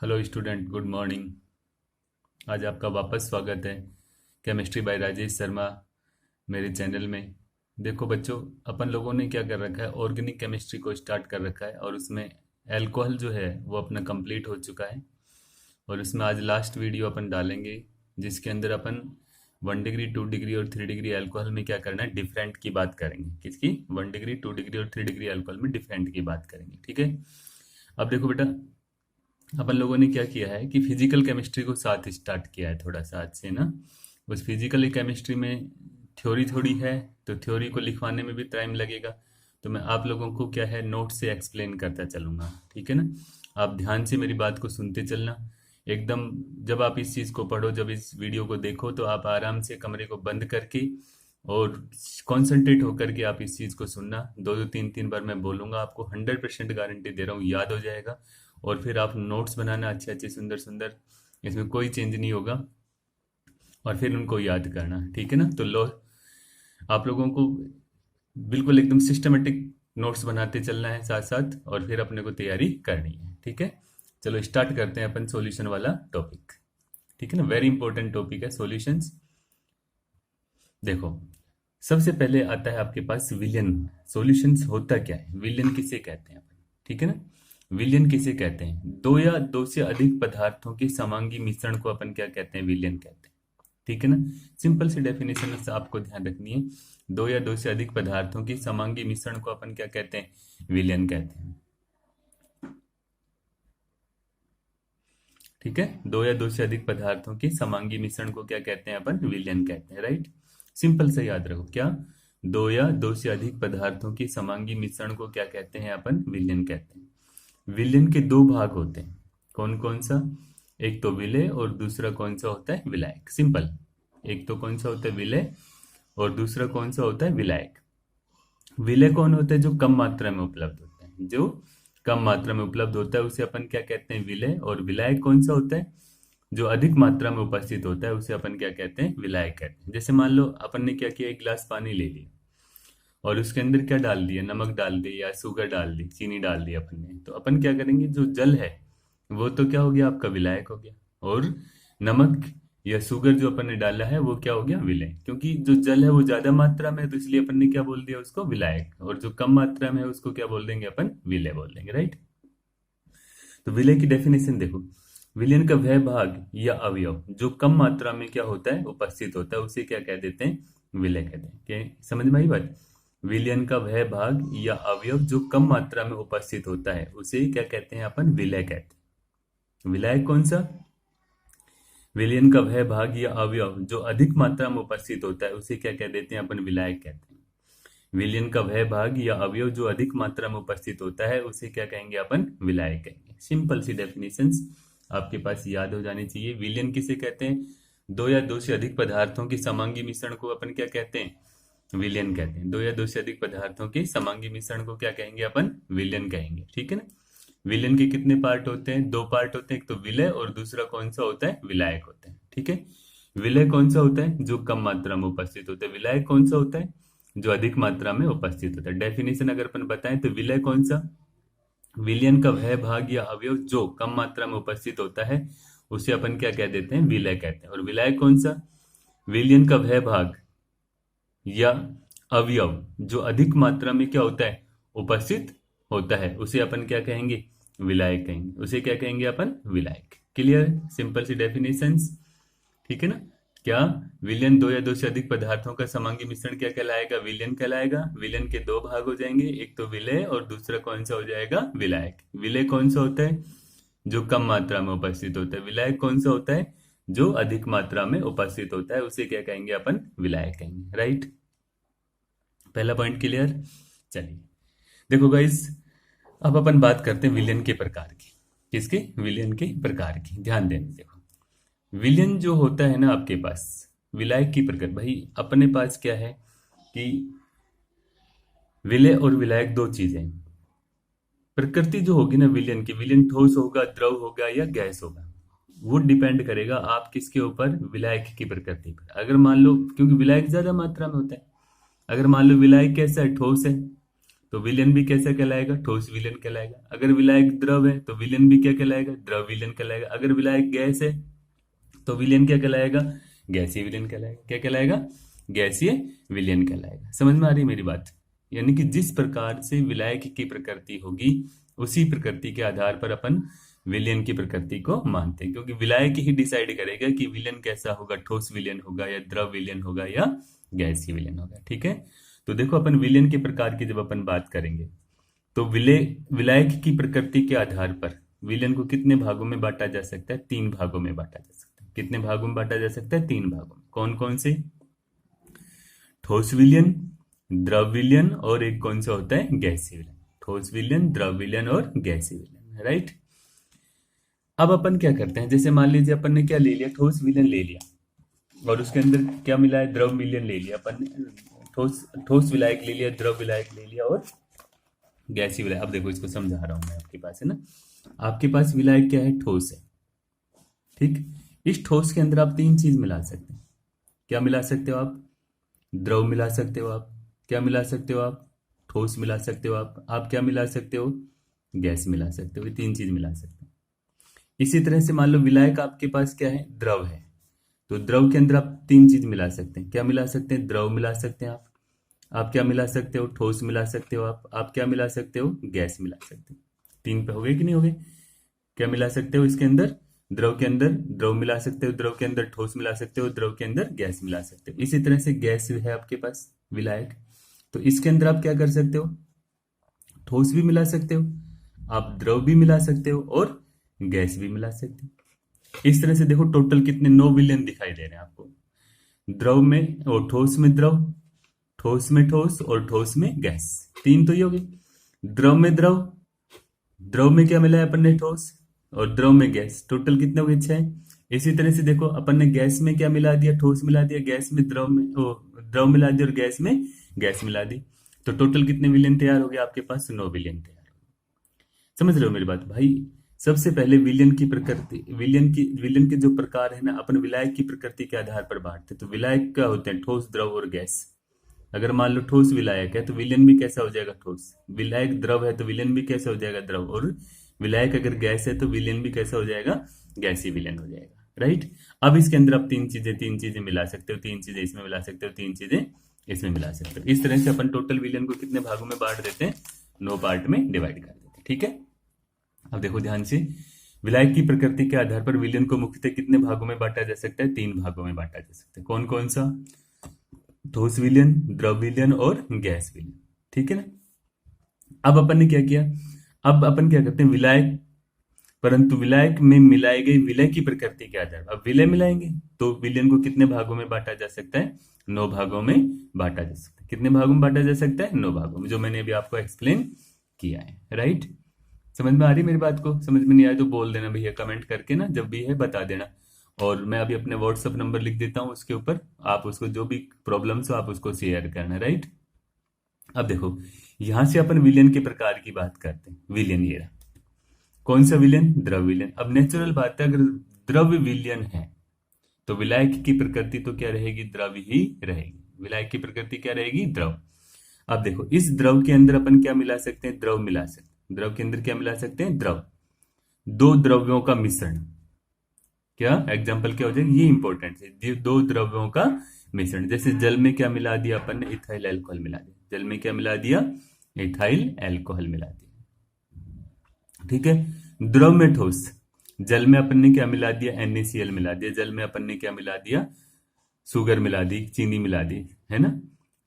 Hello student, good morning. आज आपका वापस स्वागत है केमिस्ट्री बाय राजेश शर्मा मेरे चैनल में। देखो बच्चों, अपन लोगों ने क्या कर रखा है, ऑर्गेनिक केमिस्ट्री को स्टार्ट कर रखा है और उसमें एल्कोहल जो है वो अपना कंप्लीट हो चुका है। और उसमें आज लास्ट वीडियो अपन डालेंगे जिसके अंदर अपन 1 डिग्री 2 डिग्री और 3 डिग्री एल्कोहल में क्या करना है, डिफरेंट की बात करेंगे। किसकी? 1 डिग्री 2 डिग्री और 3 डिग्री एल्कोहल में डिफरेंट की बात करेंगे। ठीक है। अब देखो बेटा, अपन लोगों ने क्या किया है कि फिजिकल केमिस्ट्री को साथ स्टार्ट किया है थोड़ा सा आज से ना। उस फिजिकल केमिस्ट्री में थ्योरी थोड़ी है, तो थ्योरी को लिखवाने में भी टाइम लगेगा। तो मैं आप लोगों को क्या है, नोट से एक्सप्लेन करता चलूंगा। ठीक है ना। आप ध्यान से मेरी बात को सुनते चलना एकदम। जब आप इस चीज़ को पढ़ो, जब इस वीडियो को देखो, तो आप आराम से कमरे को बंद करके और कंसंट्रेट होकर के आप इस चीज़ को सुनना। दो दो तीन तीन बार मैं बोलूंगा, आपको 100% गारंटी दे रहा हूँ याद हो जाएगा। और फिर आप नोट्स बनाना अच्छे अच्छे सुंदर सुंदर, इसमें कोई चेंज नहीं होगा। और फिर उनको याद करना। ठीक है ना। तो लो, आप लोगों को बिल्कुल एकदम सिस्टमेटिक नोट्स बनाते चलना है साथ साथ, और फिर अपने को तैयारी करनी है। ठीक है। चलो स्टार्ट करते हैं अपन सॉल्यूशन वाला टॉपिक। ठीक है ना। वेरी इंपॉर्टेंट टॉपिक है सॉल्यूशंस। देखो, सबसे पहले आता है आपके पास विलयन। सॉल्यूशंस होता क्या है, विलयन किसे कहते हैं अपन? ठीक है ना। विलयन किसे कहते हैं? दो या दो से अधिक पदार्थों के समांगी मिश्रण को अपन क्या कहते हैं, विलयन कहते हैं। ठीक है ना। सिंपल सी डेफिनेशन से आपको ध्यान रखनी है। दो या दो से अधिक पदार्थों के समांगी मिश्रण को अपन क्या कहते हैं, विलयन कहते हैं। ठीक है। दो या दो से अधिक पदार्थों के समांगी मिश्रण को क्या कहते हैं अपन, विलयन कहते हैं। राइट। सिंपल से याद रखो, क्या? दो या दो से अधिक पदार्थों के समांगी मिश्रण को क्या कहते हैं अपन, विलयन कहते हैं। विलयन के दो भाग होते हैं। कौन कौन सा? एक तो विलेय और दूसरा कौन सा होता है, विलायक। सिंपल। एक तो कौन सा होता है, विलेय, और दूसरा कौन सा होता है, विलायक। विलेय कौन होता है? जो कम मात्रा में उपलब्ध होता है। जो कम मात्रा में उपलब्ध होता है उसे अपन क्या कहते हैं, विलेय। और विलायक कौन सा होता है? जो अधिक मात्रा में उपस्थित होता है उसे अपन क्या कहते हैं, विलायक कहते हैं। जैसे मान लो अपन ने क्या किया, एक गिलास पानी ले लिया और उसके अंदर क्या डाल दिया, नमक डाल दिया या शुगर डाल दी, चीनी डाल दी अपन ने। तो अपन क्या करेंगे, जो जल है वो तो क्या हो गया, आपका विलायक हो गया। और नमक या शुगर जो अपन ने डाला है वो क्या हो गया, विलेय। क्योंकि जो जल है वो ज्यादा मात्रा में है, तो इसलिए अपन ने क्या बोल दिया उसको, विलायक। और जो कम मात्रा में है उसको क्या बोल देंगे अपन, विलेय बोल देंगे। राइट। तो विलय की डेफिनेशन देखो, विलयन का वह भाग या अवयव जो कम मात्रा में क्या होता है, उपस्थित होता है, उसे क्या कह देते हैं, विलय कहते हैं। क्या समझ में आई बात? विलयन का वह भाग या अवयव जो कम मात्रा में उपस्थित होता है उसे क्या कहते हैं अपन, विलय कहते हैं। विलायक कौन सा? विलयन का वह भाग या अवयव जो अधिक मात्रा में उपस्थित होता है उसे क्या कह देते हैं अपन, विलायक कहते हैं। विलयन का वह भाग या अवयव जो अधिक मात्रा में उपस्थित होता है उसे क्या कहेंगे अपन, विलायक कहेंगे। सिंपल सी डेफिनेशंस आपके पास याद हो जानी चाहिए। विलयन किसे कहते हैं? दो या दो से अधिक पदार्थों के समांगी मिश्रण को अपन क्या कहते हैं, विलयन कहते हैं। दो या दो से अधिक पदार्थों के समांगी मिश्रण को क्या कहेंगे अपन, विलयन कहेंगे। ठीक है ना। विलयन के कितने पार्ट होते हैं? दो पार्ट होते हैं, एक तो विलय और दूसरा कौन सा होता है, विलायक होता है। ठीक है। विलय कौन सा होता है, जो कम मात्रा में उपस्थित होता है। विलायक कौन सा होता है, जो अधिक मात्रा में उपस्थित होता है। डेफिनेशन अगर अपन बताएं तो विलय कौन सा, विलयन का वह भाग या अवयव जो कम मात्रा में उपस्थित होता है उसे अपन क्या कह देते हैं, विलय कहते हैं। और विलायक कौन सा, विलयन का वह भाग या अवयव जो अधिक मात्रा में क्या होता है, उपस्थित होता है, उसे अपन क्या कहेंगे, विलायक कहेंगे। उसे क्या कहेंगे अपन, विलायक। क्लियर? सिंपल सी डेफिनेशंस। ठीक है ना। क्या? विलयन दो या दो से अधिक पदार्थों का समांगी मिश्रण क्या कहलाएगा, विलयन कहलाएगा। विलयन के दो भाग हो जाएंगे, एक तो विलय और दूसरा कौन सा हो जाएगा, विलायक। विलय कौन सा होता है, जो कम मात्रा में उपस्थित होता है। विलायक कौन सा होता है, जो अधिक मात्रा में उपस्थित होता है, उसे क्या कहेंगे अपन, विलायक कहेंगे। राइट। पहला पॉइंट क्लियर। चलिए देखो गाइस, अब अपन बात करते हैं विलयन के प्रकार की। किसके? विलयन के प्रकार की। ध्यान देना। देखो, विलयन जो होता है ना आपके पास, विलायक की प्रकृति, भाई अपने पास क्या है कि विलय और विलायक दो चीजें हैं। प्रकृति जो होगी ना विलयन की, विलयन ठोस होगा, द्रव होगा या गैस होगा, वो डिपेंड करेगा आप किसके ऊपर, विलायक की प्रकृति पर। अगर मान लो, क्योंकि विलायक ज्यादा मात्रा में होता है, अगर मान लो विलायक कैसा है, ठोस है, तो विलयन भी कैसा कहलाएगा? ठोस विलयन कहलाएगा। अगर विलायक द्रव है तो विलयन भी क्या कहलाएगा? द्रव विलयन कहलाएगा। अगर विलायक गैस है तो विलयन क्या कहलाएगा? गैसीय विलयन कहलाएगा। क्या कहलाएगा? गैसीय विलयन कहलाएगा। समझ में आ रही है मेरी बात? यानी कि जिस प्रकार से विलायक की प्रकृति होगी उसी प्रकृति के आधार पर अपन विलयन की प्रकृति को मानते हैं, क्योंकि विलायक ही डिसाइड करेगा कि विलयन कैसा होगा, ठोस विलयन होगा या द्रव विलयन होगा या गैसीय विलयन होगा। ठीक है, तो देखो अपन विलयन के प्रकार की जब अपन बात करेंगे तो विलायक की प्रकृति के आधार पर विलयन को कितने भागों में बांटा जा सकता है? 3 भागों में बांटा जा सकता है। कितने भागों में बांटा जा सकता है? 3 भागों में। कौन कौन से? ठोस विलयन, द्रव विलयन और एक कौन सा होता है? गैसीय विलयन। ठोस विलयन, द्रव विलयन और गैसीय विलयन। राइट। अब अपन क्या करते हैं, जैसे मान लीजिए अपन ने क्या ले लिया? ठोस विलयन ले लिया और उसके अंदर क्या मिला है? द्रव विलयन ले लिया अपन ने। ठोस विलायक ले लिया, द्रव विलायक ले लिया और गैसीय विलायक। अब देखो इसको समझा रहा हूं मैं आपके पास, है ना। आपके पास विलायक क्या है? ठोस है। ठीक, इस ठोस के अंदर आप 3 चीज मिला सकते हैं। क्या मिला सकते हो आप? द्रव मिला सकते हो आप। क्या मिला सकते हो आप? ठोस मिला सकते हो आप क्या मिला सकते हो? गैस मिला सकते हो। ये 3 चीज मिला सकते हो। इसी तरह से मान लो विलायक आपके पास क्या है? द्रव है, तो द्रव के अंदर आप 3 चीज मिला सकते हैं। क्या मिला सकते हैं? द्रव मिला सकते हैं आप क्या मिला सकते हो? ठोस मिला सकते हो आप क्या मिला सकते हो? गैस मिला सकते हो। 3 पे हो गए कि नहीं हो गए? क्या मिला सकते हो इसके अंदर? द्रव के अंदर द्रव मिला सकते हो, द्रव के अंदर ठोस मिला सकते हो, द्रव के अंदर गैस मिला सकते हो। इसी तरह से गैस है आपके पास विलायक, तो इसके अंदर आप क्या कर सकते हो? ठोस भी मिला सकते हो, आप द्रव भी मिला सकते हो और गैस भी मिला सकते हो। इस तरह से देखो टोटल कितने 9 विलयन दिखाई दे रहे हैं आपको। द्रव में और ठोस में द्रव, ठोस में ठोस और ठोस में गैस। 3 तो ये हो गए। द्रव में द्रव, द्रव में क्या मिला है अपन ने? ठोस, और द्रव में गैस। टोटल कितने हो गए? 6। इसी तरह से देखो अपन ने गैस में क्या मिला दिया? ठोस मिला दिया, गैस में द्रव में द्रव मिला दिया और गैस में गैस मिला दी। तो टोटल कितने विलयन तैयार हो गए आपके पास? 9 विलयन तैयार हो गए। समझ रहे हो मेरी बात भाई? सबसे पहले विलयन की प्रकृति, विलयन के जो प्रकार है ना, अपन विलायक की प्रकृति के आधार पर बांटते। तो विलायक क्या होते हैं? ठोस, द्रव और गैस। अगर मान लो ठोस विलायक है तो विलयन भी कैसा हो जाएगा? ठोस। विलायक द्रव है तो विलयन भी कैसा हो जाएगा? द्रव। और विलायक अगर गैस है तो विलयन भी कैसा हो जाएगा? गैसीय विलयन हो जाएगा। राइट। अब इसके अंदर आप 3 चीजें मिला सकते हो, 3 चीजें इसमें मिला सकते हो, 3 चीजें इसमें मिला सकते हो। इस तरह से अपन टोटल विलयन को कितने भागों में बांट देते हैं? 9 पार्ट में डिवाइड कर देते हैं। ठीक है, अब देखो ध्यान से, विलायक की प्रकृति के आधार पर विलयन को मुख्यतः कितने भागों में बांटा जा सकता है? 3 भागों में बांटा जा सकता है। कौन कौन सा? ठोस विलयन, द्रव विलयन और गैस विलयन। ठीक है ना। अब अपन ने क्या किया? अब अपन क्या करते हैं? विलायक, परंतु विलायक में मिलाए गए विलय की प्रकृति के आधार पर अब विलय मिलाएंगे तो विलयन को कितने भागों में बांटा जा सकता है? 9 भागों में बांटा जा सकता है। कितने भागों में बांटा जा सकता है? 9 भागों में, जो मैंने अभी आपको एक्सप्लेन किया है। राइट। समझ में आ रही मेरी बात को? समझ में नहीं आए तो बोल देना भैया, कमेंट करके ना, जब भी है बता देना। और मैं अभी अपने व्हाट्सएप नंबर लिख देता हूँ, उसके ऊपर आप उसको जो भी प्रॉब्लम्स हो आप उसको शेयर करना। राइट। अब देखो यहां से अपन विलयन के प्रकार की बात करते हैं। विलयन ये रहा। कौन सा विलयन? द्रव विलयन। अब नेचुरल बात है, अगर द्रव विलयन है तो विलायक की प्रकृति तो क्या रहेगी? द्रव ही रहेगी। विलायक की प्रकृति क्या रहेगी? द्रव। अब देखो इस द्रव के अंदर अपन क्या मिला सकते हैं? द्रव मिला सकते हैं। द्रव के अंदर क्या मिला सकते हैं? द्रव। 2 द्रव्यों का मिश्रण। क्या एग्जाम्पल क्या हो जाएगा? ये इंपॉर्टेंट है। 2 द्रव्यों का मिश्रण। जैसे जल में क्या मिला दिया अपन ने? इथाइल अल्कोहल मिला दिया। जल में क्या मिला दिया? इथाइल अल्कोहल मिला दिया। ठीक है। द्रव में ठोस, जल में अपन ने क्या मिला दिया? NaCl मिला दिया। जल में अपन ने क्या मिला दिया? शुगर मिला दी, चीनी मिला दी, है ना।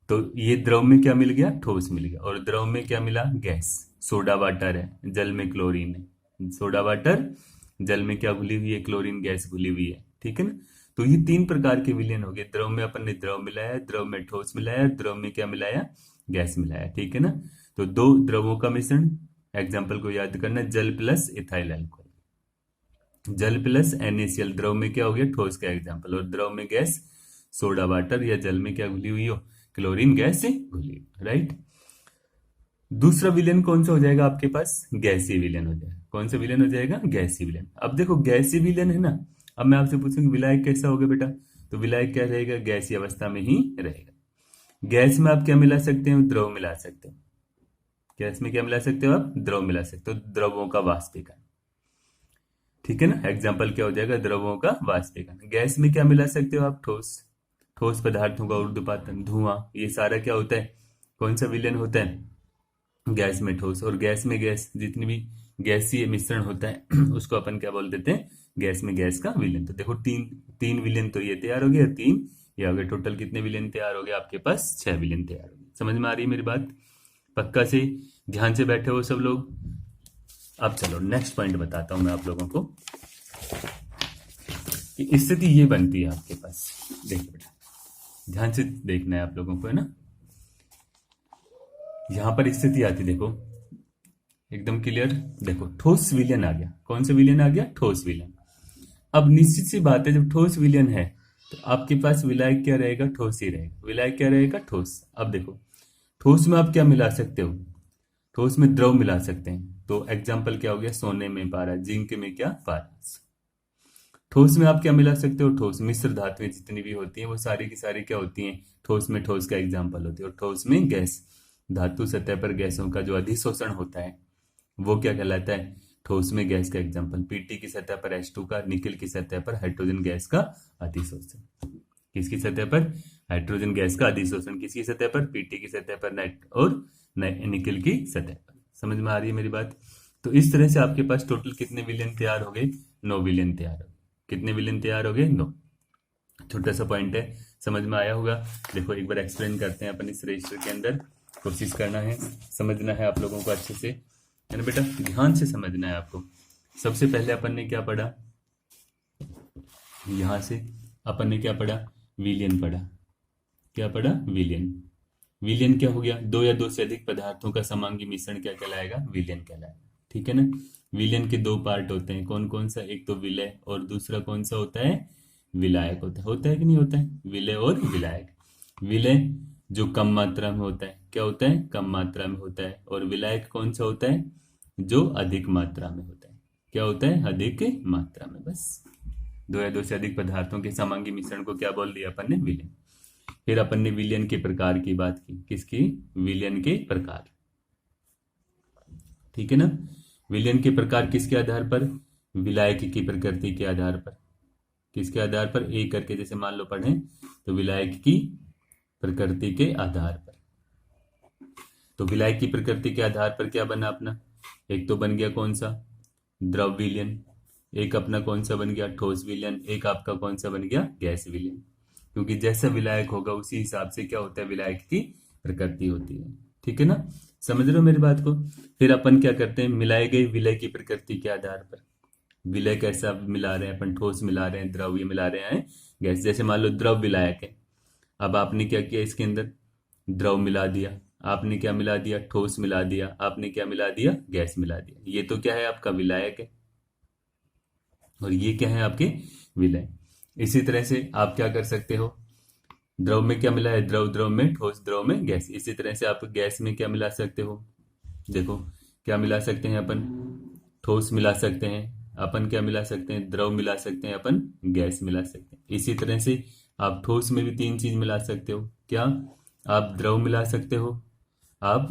तो ये द्रव में क्या मिल गया? ठोस मिल गया। और द्रव में क्या मिला? गैस। सोडा वाटर है, जल में क्लोरीन है। सोडा वाटर, जल में क्या घुली हुई है? क्लोरीन गैस घुली हुई है। ठीक है ना। तो ये 3 प्रकार के विलयन हो गए। द्रव में अपन ने द्रव मिलाया, द्रव में ठोस मिलाया, द्रव में क्या मिलाया? गैस मिलाया। ठीक है ना। तो 2 द्रवों का मिश्रण, एग्जाम्पल को याद करना, जल प्लस इथाइल अल्कोहल। जल प्लस NaCl, द्रव में क्या हो गया? ठोस का एग्जाम्पल। और द्रव में गैस, सोडा वाटर, या जल में क्या घुली हुई हो? क्लोरीन गैस से घुली हुई। राइट। दूसरा विलयन कौन सा हो जाएगा आपके पास? गैसीय विलयन हो जाएगा। कौन सा विलयन हो जाएगा? गैसीय विलयन। अब देखो गैसीय विलयन है ना, अब मैं आपसे पूछूंगी विलायक कैसा होगा बेटा? तो विलायक क्या रहेगा? गैसीय अवस्था में ही रहेगा। गैस में आप क्या मिला सकते हो? द्रव मिला सकते हो। गैस में क्या मिला सकते हो आप? द्रव मिला सकते हो, द्रवों का वाष्पीकरण। ठीक है ना, एग्जाम्पल क्या हो जाएगा? द्रवों का वाष्पीकरण। गैस में क्या मिला सकते हो आप? ठोस, ठोस पदार्थों का ऊर्ध्वपातन, धुआं, ये सारा क्या होता है? कौन सा विलयन होता है? गैस में ठोस। और गैस में गैस, जितनी भी गैसीय मिश्रण होता है उसको अपन क्या बोल देते हैं? गैस में गैस का विलयन। तो देखो तीन तीन विलयन तो ये तैयार हो गया, तीन ये हो गए। टोटल कितने विलयन तैयार हो गए आपके पास? 6 विलयन तैयार हो गए। समझ में आ रही है मेरी बात? पक्का से ध्यान से बैठे हो सब लोग? अब चलो नेक्स्ट पॉइंट बताता हूं मैं आप लोगों को कि स्थिति ये बनती है आपके पास। देखो बेटा, ध्यान से देखना है आप लोगों को, है ना। यहां पर स्थिति आती, देखो एकदम क्लियर। देखो ठोस विलयन आ गया। कौन सा विलयन आ गया? ठोस विलयन। अब निश्चित सी बात है, जब ठोस विलयन है तो आपके पास विलायक क्या रहेगा? ठोस ही रहेगा। विलायक क्या रहेगा? ठोस। अब देखो ठोस में आप क्या मिला सकते हो? ठोस में द्रव मिला सकते हैं। तो एग्जाम्पल क्या हो गया? सोने में पारा, जिंक में क्या? पारस। ठोस में आप क्या मिला सकते हो? ठोस मिश्र धातुएं जितनी भी होती हैं वो सारी की सारी क्या होती हैं? ठोस में ठोस का एग्जाम्पल होती है। और ठोस में गैस, धातु सतह पर गैसों का जो अधिशोषण होता है वो क्या कहलाता है? ठोस में गैस का एग्जाम्पल। पीटी की सतह पर H2 का, निकिल की सतह पर हाइड्रोजन गैस का अधिशोषण। किसकी सतह पर? हाइड्रोजन गैस का अधिशोषण। किसकी सतह पर? पीटी की सतह पर नाइट और निकिल की सतह पर। समझ में आ रही है मेरी बात? तो इस तरह से आपके पास टोटल कितने विलयन तैयार हो गए? 9 विलयन तैयार हो गए। कितने विलयन तैयार हो गए? 9। छोटा सा पॉइंट है, समझ में आया होगा। देखो एक बार एक्सप्लेन करते हैं अपन इस रजिस्टर के अंदर। कोशिश करना है, समझना है आप लोगों को अच्छे से, है ना बेटा। ध्यान से समझना है आपको। सबसे पहले अपन ने क्या पढ़ा? यहां से अपन ने क्या पढ़ा? विलयन पढ़ा। क्या पढ़ा? विलयन। विलयन क्या हो गया? दो या दो से अधिक पदार्थों का समांगी मिश्रण क्या कहलाएगा? विलयन कहलाएगा। ठीक है ना। विलयन के दो पार्ट होते हैं। कौन कौन सा? एक तो विलय और दूसरा कौन सा होता है? विलायक होता है कि नहीं होता है? विलय और विलायक। विलय जो कम मात्रा में होता है, क्या होता है? कम मात्रा में होता है। और विलायक कौन सा होता है? जो अधिक मात्रा में होता है। क्या होता है? अधिक मात्रा में। बस दो या दो से अधिक पदार्थों के समांगी मिश्रण को क्या बोल दिया अपन ने? विलयन। फिर अपन ने विलयन के प्रकार की बात की। किसकी? विलयन के प्रकार। ठीक है ना। विलयन के प्रकार किसके आधार पर? विलायक की प्रकृति के आधार पर। किसके आधार पर? एक करके जैसे मान लो पढ़ें तो विलायक की प्रकृति के आधार पर। तो विलायक की प्रकृति के आधार पर क्या बना अपना? एक तो बन गया कौन सा? द्रव विलयन। एक अपना कौन सा बन गया? ठोस विलयन। एक आपका कौन सा बन गया? गैस विलयन। क्योंकि जैसा विलायक होगा उसी हिसाब से क्या होता है? विलायक की प्रकृति होती है। ठीक है ना। समझ रहे हो मेरी बात को? फिर अपन क्या करते हैं? मिलाए गए विलय की प्रकृति के आधार पर। विलय कैसा मिला रहे हैं अपन? ठोस मिला रहे हैं, द्रव्य मिला रहे हैं, गैस। जैसे मान लो द्रव विलायक है। अब आपने क्या किया? इसके अंदर द्रव मिला दिया, आपने क्या मिला दिया? ठोस मिला दिया, आपने क्या मिला दिया? गैस मिला दिया। ये तो क्या है? आपका विलायक है। और ये क्या है? आपके विलय। इसी तरह से आप क्या कर सकते हो? द्रव में क्या मिला है? द्रव, द्रव में ठोस, द्रव में गैस। इसी तरह से आप गैस में क्या मिला सकते हो? देखो क्या मिला सकते हैं अपन? ठोस मिला सकते हैं अपन, क्या मिला सकते हैं? द्रव मिला सकते हैं अपन, गैस मिला सकते हैं। इसी तरह से आप ठोस में भी तीन चीज मिला सकते हो। क्या? आप द्रव मिला सकते हो, आप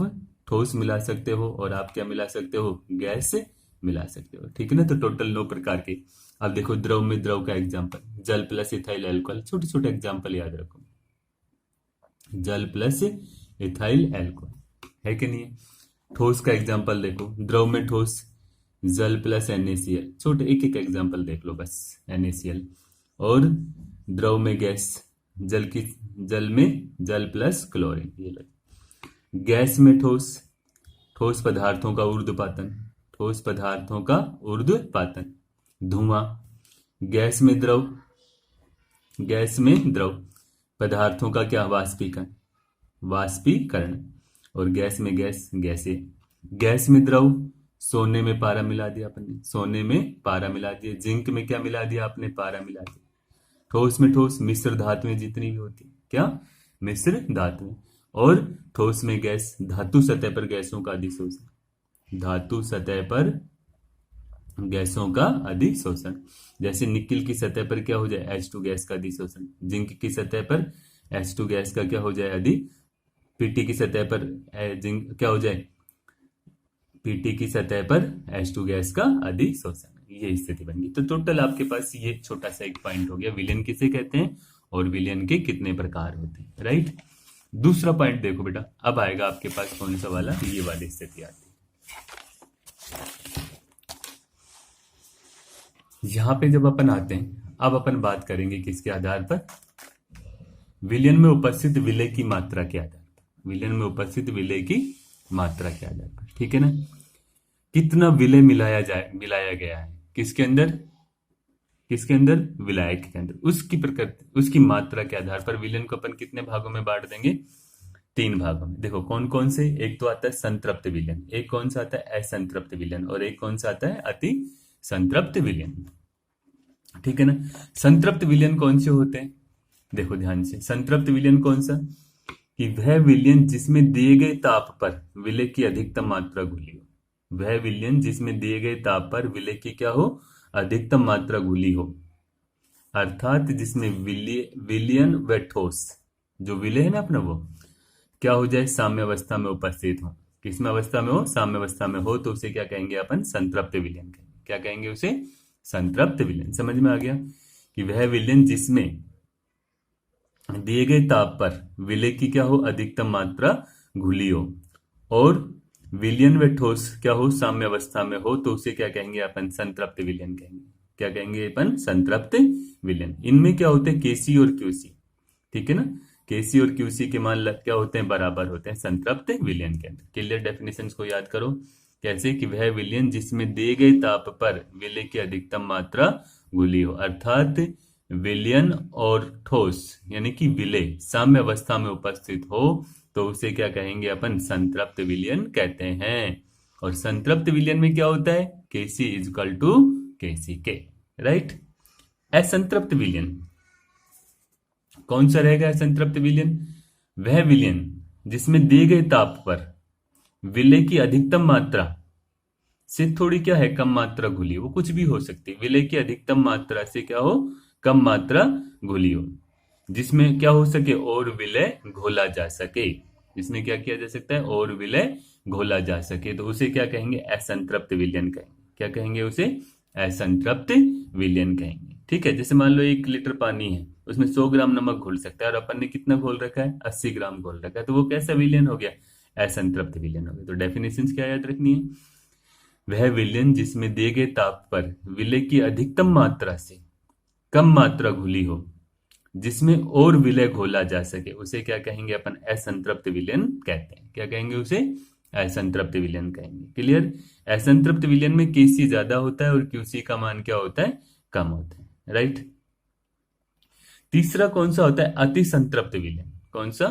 ठोस मिला सकते हो, और आप क्या मिला सकते हो? गैस मिला सकते हो। ठीक है ना। तो टोटल 9 प्रकार के। अब देखो द्रव में द्रव का एग्जाम्पल, जल प्लस इथाइल अल्कोहल। छोटे छोटे एग्जाम्पल याद रखो। जल प्लस इथाइल अल्कोहल है कि नहीं है। ठोस का एग्जाम्पल देखो, द्रव में ठोस जल प्लस NaCl। छोटे एक एक एग्जाम्पल देख लो बस। NaCl। और द्रव में गैस, जल में जल प्लस क्लोरीन। ये लो। गैस में ठोस, ठोस पदार्थों का ऊर्ध्वपातन, ठोस पदार्थों का ऊर्ध्वपातन, धुआं। गैस में द्रव, गैस में द्रव पदार्थों का क्या? वाष्पीकरण, वाष्पीकरण। और गैस में गैस, गैसे। गैस में द्रव, सोने में पारा मिला दिया अपन ने, सोने में पारा मिला दिया। जिंक में क्या मिला दिया आपने? पारा मिला दिया। ठोस में ठोस मिश्र धातुएं जितनी भी होती, क्या? मिश्र धातुएं। और ठोस में गैस, धातु सतह पर गैसों का अधिशोषण, धातु सतह पर गैसों का अधिशोषण। जैसे निकिल की सतह पर क्या हो जाए? H2 गैस का अधिशोषण। जिंक की सतह पर H2 गैस का क्या हो जाए? पीटी की सतह पर जिंक क्या हो जाए? पीटी की सतह पर H2 गैस का अधिशोषण, ये स्थिति बन गई। तो टोटल आपके पास ये छोटा सा एक पॉइंट हो गया, विलयन किसे कहते हैं और विलयन के कितने प्रकार होते हैं, राइट। दूसरा पॉइंट देखो बेटा, अब आएगा आपके पास कौन सा वाला, ये वाली स्थिति आती है। यहां पे जब अपन आते हैं, अब अपन बात करेंगे किसके आधार पर, विलयन में उपस्थित विलय की मात्रा के आधार पर, विलयन में उपस्थित विलय की मात्रा के आधार पर, ठीक है ना। कितना विलय मिलाया गया है किसके अंदर, किसके अंदर, विलायक के अंदर, उसकी प्रकृति, उसकी मात्रा के आधार पर विलयन को अपन कितने भागों में बांट देंगे, 3 भागों में। देखो कौन कौन से, एक तो आता है संतृप्त विलयन, एक कौन सा आता है असंतृप्त विलयन, और एक कौन सा आता है अति संतृप्त विलयन, ठीक है ना। संतृप्त विलयन कौन से होते हैं, देखो ध्यान से, संतृप्त विलयन कौन सा, कि वह विलयन जिसमें दिए गए ताप पर विलय की अधिकतम मात्रा घुली हो, वह विलयन जिसमें दिए गए ताप पर विलय की क्या हो, अधिकतम मात्रा घुली हो, अर्थात जिसमें विलयन व ठोस, जो विलय है ना अपना, वो क्या हो जाए, साम्य अवस्था में उपस्थित हो। किसमें अवस्था में हो, साम्य अवस्था में हो, तो उसे क्या कहेंगे अपन, संतृप्त विलयन कहेंगे। क्या कहेंगे उसे, संतृप्त विलयन। समझ में आ गया कि वह विलयन जिसमें दिए गए ताप पर विलय की क्या हो, अधिकतम मात्रा घुली हो, और विलयन व ठोस क्या हो, साम्य अवस्था में हो, तो उसे क्या कहेंगे अपन, संतृप्त विलयन कहेंगे। क्या कहेंगे अपन, संतृप्त विलयन। इनमें क्या होते हैं, केसी और क्यूसी, ठीक है ना। केसी और क्यूसी के मान क्या होते हैं, बराबर होते हैं संतृप्त विलयन के अंदर। क्लियर डेफिनेशंस को याद करो, कैसे कि वह विलयन जिसमें दिए गए ताप पर विलय की अधिकतम मात्रा घुली हो, अर्थात विलयन और ठोस यानी कि विलय साम्य अवस्था में उपस्थित हो, तो उसे क्या कहेंगे अपन, संतृप्त विलयन कहते हैं। और संतृप्त विलयन में क्या होता है, केसी इज इक्वल टू केसी के, राइट। असंतृप्त विलयन कौन सा रहेगा, असंतृप्त विलयन, वह विलयन जिसमें दिए गए ताप पर विलय की अधिकतम मात्रा से थोड़ी क्या है, कम मात्रा घुली हो, वो कुछ भी हो सकती है, विलय की अधिकतम मात्रा से क्या हो, कम मात्रा घुली हो, जिसमें क्या हो सके, और विलय घोला जा सके, जिसमें क्या किया जा सकता है, और विलय घोला जा सके, तो उसे क्या कहेंगे, असंतृप्त विलयन कहेंगे। क्या कहेंगे उसे, असंतृप्त विलयन कहेंगे, ठीक है। जैसे मान लो 1 लीटर पानी है, उसमें 100 ग्राम नमक घोल सकता है, और अपन ने कितना घोल रखा है, 80 ग्राम घोल रखा है, तो वो कैसा विलयन हो गया, असंतृप्त विलयन हो गया। तो डेफिनेशंस क्या याद रखनी है, वह विलयन जिसमें दिए गए ताप पर विलय की अधिकतम मात्रा से कम मात्रा घुली हो, जिसमें और विलय घोला जा सके, उसे क्या कहेंगे अपन, असंतृप्त विलयन कहते हैं। क्या कहेंगे उसे, असंतृप्त विलयन कहेंगे। क्लियर। असंतृप्त विलयन में केसी ज्यादा होता है और क्यूसी का मान क्या होता है, कम होता है, राइट। तीसरा कौन सा होता है, अति संतृप्त विलयन। कौन सा,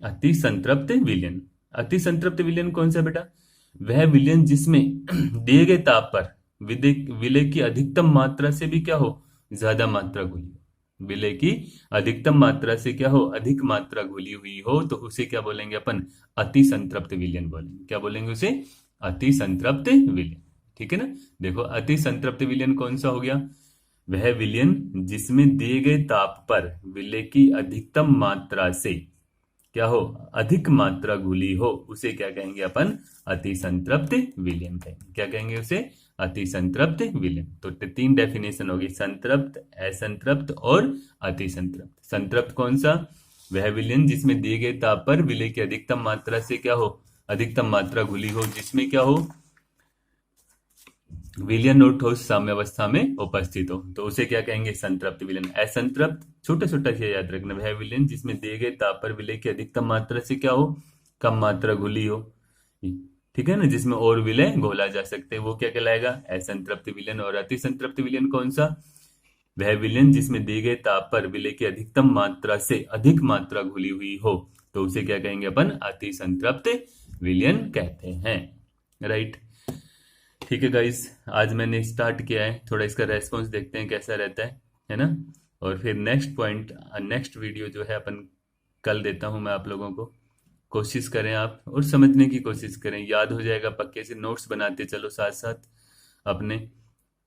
अति संतृप्त विलयन। अति संतृप्त विलयन कौन सा बेटा, वह विलयन जिसमें दिए गए ताप पर विलय की अधिकतम मात्रा से भी क्या हो, ज्यादा मात्रा घुली हो, विलय की अधिकतम मात्रा से क्या हो, अधिक मात्रा घुली हुई हो, तो उसे क्या बोलेंगे अपन, अति संतृप्त विलयन बोलेंगे। क्या बोलेंगे उसे, अति संतृप्त विलयन, ठीक है ना। देखो अति संतृप्त विलयन कौन सा हो गया, वह विलयन जिसमें दिए गए ताप पर विलय की अधिकतम मात्रा से क्या हो, अधिक मात्रा घुली हो, उसे क्या कहेंगे अपन, अति संतृप्त विलयन कहेंगे। क्या कहेंगे उसे, अति संतृप्त विलयन। तो 3 डेफिनेशन होगी, संतृप्त, असंतृप्त और अति संतृप्त। संतृप्त कौन सा, वह विलयन जिसमें दिए गए ताप पर विलय की अधिकतम मात्रा से क्या हो, अधिकतम मात्रा घुली हो, जिसमें क्या हो, विलयन और ठोस साम्य अवस्था में उपस्थित हो, तो उसे क्या कहेंगे, संतृप्त विलयन। असंतृप्त छोटा छोटा से याद रखना, वह विलयन जिसमें दिए गए ताप पर विलय की अधिकतम मात्रा से क्या हो, कम मात्रा घुली हो, ठीक है ना, जिसमें और विलय घोला जा सकते हैं, वो क्या कहलाएगा, असंतृप्त विलयन। और अति संतृप्त विलयन कौन सा, वह विलयन जिसमें दिए गए ताप पर विलय की अधिकतम मात्रा से अधिक मात्रा घुली हुई हो, तो उसे क्या कहेंगे अपन, अति संतृप्त विलयन कहते हैं, राइट। ठीक है गाइस, आज मैंने स्टार्ट किया है, थोड़ा इसका रेस्पॉन्स देखते हैं कैसा रहता है ना। और फिर नेक्स्ट पॉइंट, नेक्स्ट वीडियो जो है अपन कल देता हूं मैं आप लोगों को। कोशिश करें आप और समझने की कोशिश करें, याद हो जाएगा पक्के से, नोट्स बनाते चलो साथ साथ अपने,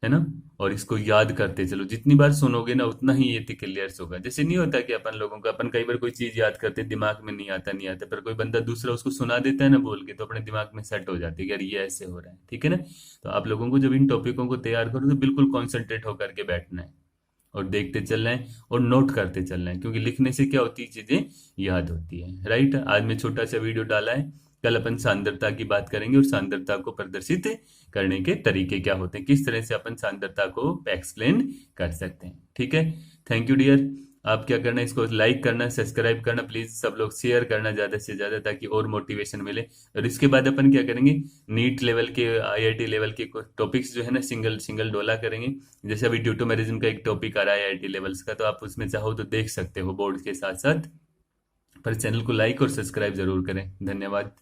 है ना। और इसको याद करते चलो, जितनी बार सुनोगे ना उतना ही ये क्लियर होगा। जैसे नहीं होता कि अपन लोगों का, अपन कई बार कोई चीज याद करते दिमाग में नहीं आता, पर कोई बंदा दूसरा उसको सुना देता है ना बोल के, तो अपने दिमाग में सेट हो जाती है कि यार ये ऐसे हो रहा है, ठीक है ना। तो आप लोगों को जब इन टॉपिकों को तैयार करो तो बिल्कुल कॉन्सेंट्रेट होकर के बैठना है और देखते चलना है और नोट करते चलना है, क्योंकि लिखने से क्या होती है, चीजें याद होती है, राइट। आज मैं छोटा सा वीडियो डाला है, कल अपन सांद्रता की बात करेंगे और सांद्रता को प्रदर्शित करने के तरीके क्या होते हैं, किस तरह से अपन सांद्रता को एक्सप्लेन कर सकते हैं, ठीक है। Thank you dear. आप क्या करना है, इसको लाइक करना, सब्सक्राइब करना, प्लीज सब लोग शेयर करना ज्यादा से ज्यादा, ताकि और मोटिवेशन मिले। और इसके बाद अपन क्या करेंगे, नीट लेवल के, आईआईटी लेवल के टॉपिक्स जो है ना, सिंगल सिंगल डोला करेंगे। जैसे अभी ट्यूटोमेरिज्म का एक टॉपिक आ रहा है आईआईटी लेवल्स का, तो आप उसमें चाहो तो देख सकते हो बोर्ड के साथ साथ। पर चैनल को लाइक और सब्सक्राइब जरूर करें। धन्यवाद।